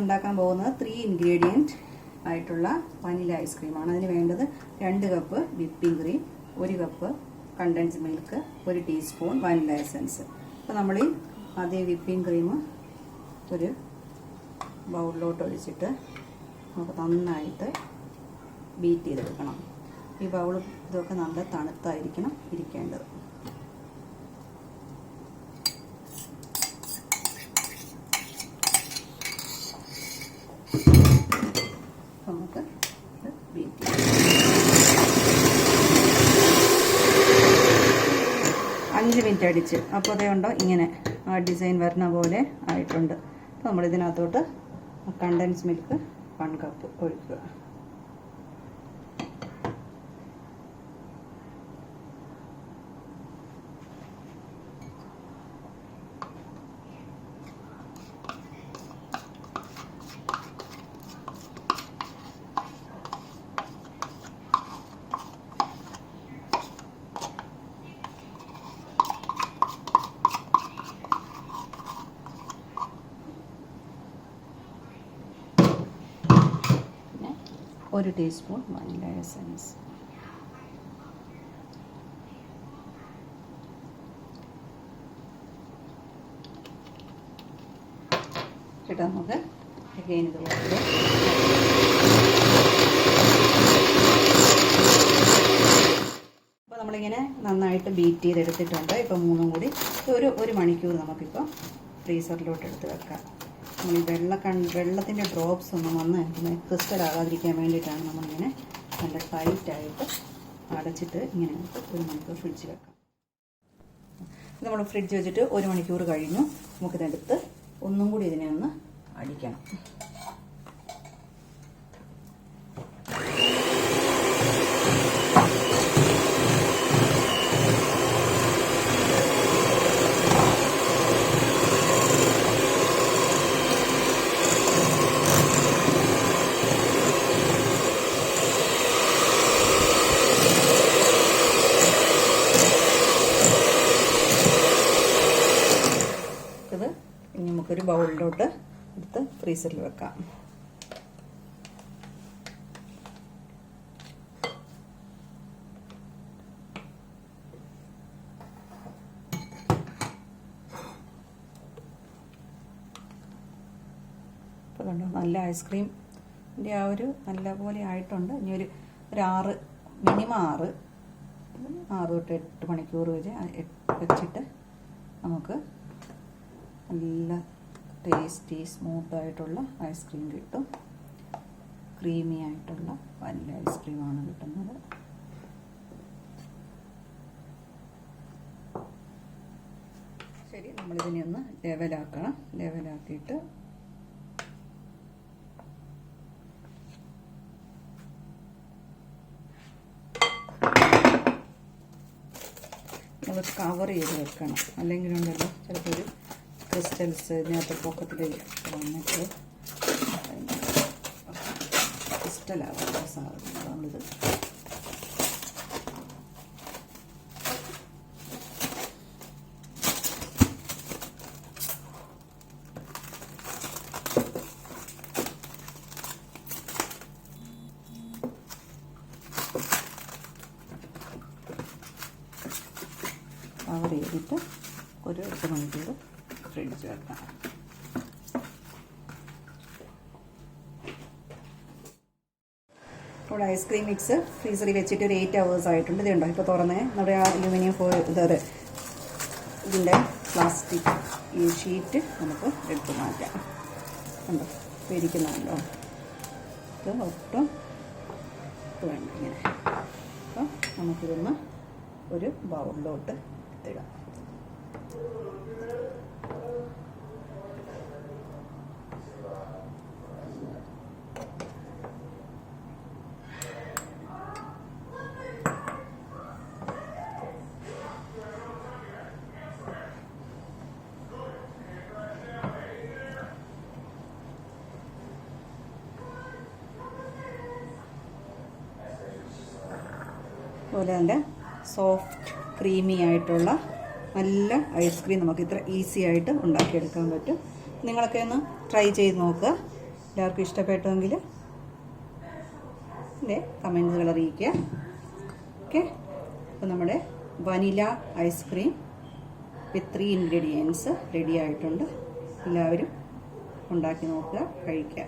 ഉണ്ടാക്കാൻ പോകുന്നത് 3 ഇൻഗ്രീഡിയൻറ്റ് ആയിട്ടുള്ള വനില ഐസ്ക്രീമാണ്. അതിന് വേണ്ടത് 2 cup whipping cream, 1 cup condensed milk, 1 teaspoon vanilla essence. അപ്പോൾ നമ്മൾ ആദ്യം വിപ്പിംഗ് ക്രീം ഒരു ബൗളിലോട്ട് ഒഴിച്ചിട്ട് നമുക്ക് നന്നായിട്ട് ബീറ്റ് ചെയ്തെടുക്കണം. ഈ ബൗൾ ഇതൊക്കെ നല്ല തണുത്തായിരിക്കണം ഇരിക്കേണ്ടത്. നമുക്ക് ബീറ്റ് ചെയ്യാം. 5 മിനിറ്റ് അടിച്ച് അപ്പോൾ അതേ ഉണ്ടോ ഇങ്ങനെ ആ ഡിസൈൻ വരുന്ന പോലെ ആയിട്ടുണ്ട്. അപ്പോൾ നമ്മൾ ഇതിനകത്തോട്ട് കണ്ടൻസ് മിൽക്ക് 1 കപ്പ് ഒഴിക്കുക. ഒരു ടീസ്പൂൺ വനില എസൻസ്. ഇട്ട് നമുക്ക് അഗൈൻ ഇതുപോലെ അപ്പോൾ നമ്മളിങ്ങനെ നന്നായിട്ട് ബീറ്റ് ചെയ്തെടുത്തിട്ടുണ്ട്. ഇപ്പോൾ 3 കൂടി ഒരു മണിക്കൂർ നമുക്കിപ്പോൾ ഫ്രീസറിലോട്ട് എടുത്ത് വെക്കാം. നമ്മൾ ഈ വെള്ളത്തിൻ്റെ ഡ്രോപ്സ് ഒന്നും വന്ന് ക്രിസ്റ്റൽ ആകാതിരിക്കാൻ വേണ്ടിയിട്ടാണ് നമ്മളിങ്ങനെ നല്ല ടൈറ്റായിട്ട് അടച്ചിട്ട് ഇങ്ങനെ 1 മണിക്കൂർ ഫ്രിഡ്ജിൽ വെക്കാം. നമ്മൾ ഫ്രിഡ്ജ് വെച്ചിട്ട് 1 മണിക്കൂർ കഴിഞ്ഞു. നമുക്കിതെടുത്ത് ഒന്നും കൂടി ഇതിനെ ഒന്ന് അടിക്കണം. ഇനി നമുക്കൊരു ബൗളിലോട്ട് എടുത്ത് ഫ്രീസറിൽ വെക്കാം. അപ്പോൾ കണ്ടോ നല്ല ഐസ്ക്രീമിൻ്റെ ആ ഒരു നല്ല പോലെ ആയിട്ടുണ്ട്. ഇനി ഒരു 6 മിനിമം 6 തൊട്ട് 8 മണിക്കൂർ വെച്ചിട്ട് നമുക്ക് നല്ല ടേസ്റ്റി സ്മൂത്തായിട്ടുള്ള ഐസ്ക്രീം കിട്ടും. ക്രീമി ആയിട്ടുള്ള വനില ഐസ്ക്രീമാണ് കിട്ടുന്നത്. ശരി, നമ്മളിതിനെ ഒന്ന് ലെവലാക്കണം. ലെവലാക്കിയിട്ട് നമ്മൾ കവർ ചെയ്ത് വെക്കണം. അല്ലെങ്കിൽ ഉണ്ടല്ലോ ചിലപ്പോൾ ഒരു ക്രിസ്റ്റൽസ് ഇതിനകത്ത് പൊക്കത്തിൽ വന്നിട്ട് ക്രിസ്റ്റലാവാത്ത സാധനം നമ്മളിത് കവർ ചെയ്തിട്ട് ഒരു 8 മണിക്കൂർ ഫ്രിഡ്ജ് വെക്കാം. ഇവിടെ ഐസ്ക്രീം മിക്സ് ഫ്രീസറിൽ വെച്ചിട്ട് ഒരു 8 hours ആയിട്ടുണ്ട്. ഇതുണ്ടോ ഇപ്പോൾ തുറന്നേ നമ്മുടെ ആ അലുമിനിയം ഇതിൻ്റെ പ്ലാസ്റ്റിക് ഈ ഷീറ്റ് നമുക്ക് എടുത്ത് മാറ്റാം. ഉണ്ടോ ഇപ്പോൾ ഇരിക്കുന്നുണ്ടോ? ഇത് ഒട്ടും വേണ്ട ഇങ്ങനെ. അപ്പോൾ നമുക്കിതൊന്ന് ഒരു ബൗളിലോട്ട് എടുത്തിടാം. അതുപോലെ തന്നെ സോഫ്റ്റ് ക്രീമി ആയിട്ടുള്ള നല്ല ഐസ്ക്രീം നമുക്ക് ഇത്ര ഈസി ആയിട്ട് ഉണ്ടാക്കിയെടുക്കാൻ പറ്റും. നിങ്ങളൊക്കെ ഒന്ന് ട്രൈ ചെയ്ത് നോക്കുക. എല്ലാവർക്കും ഇഷ്ടപ്പെട്ടെങ്കിൽ കമൻറ്റുകൾ അറിയിക്കുക. ഓക്കെ, അപ്പോൾ നമ്മുടെ വനില ഐസ്ക്രീം വിത്ത് 3 ഇൻഗ്രീഡിയൻസ് റെഡി ആയിട്ടുണ്ട്. എല്ലാവരും ഉണ്ടാക്കി നോക്കുക, കഴിക്കുക.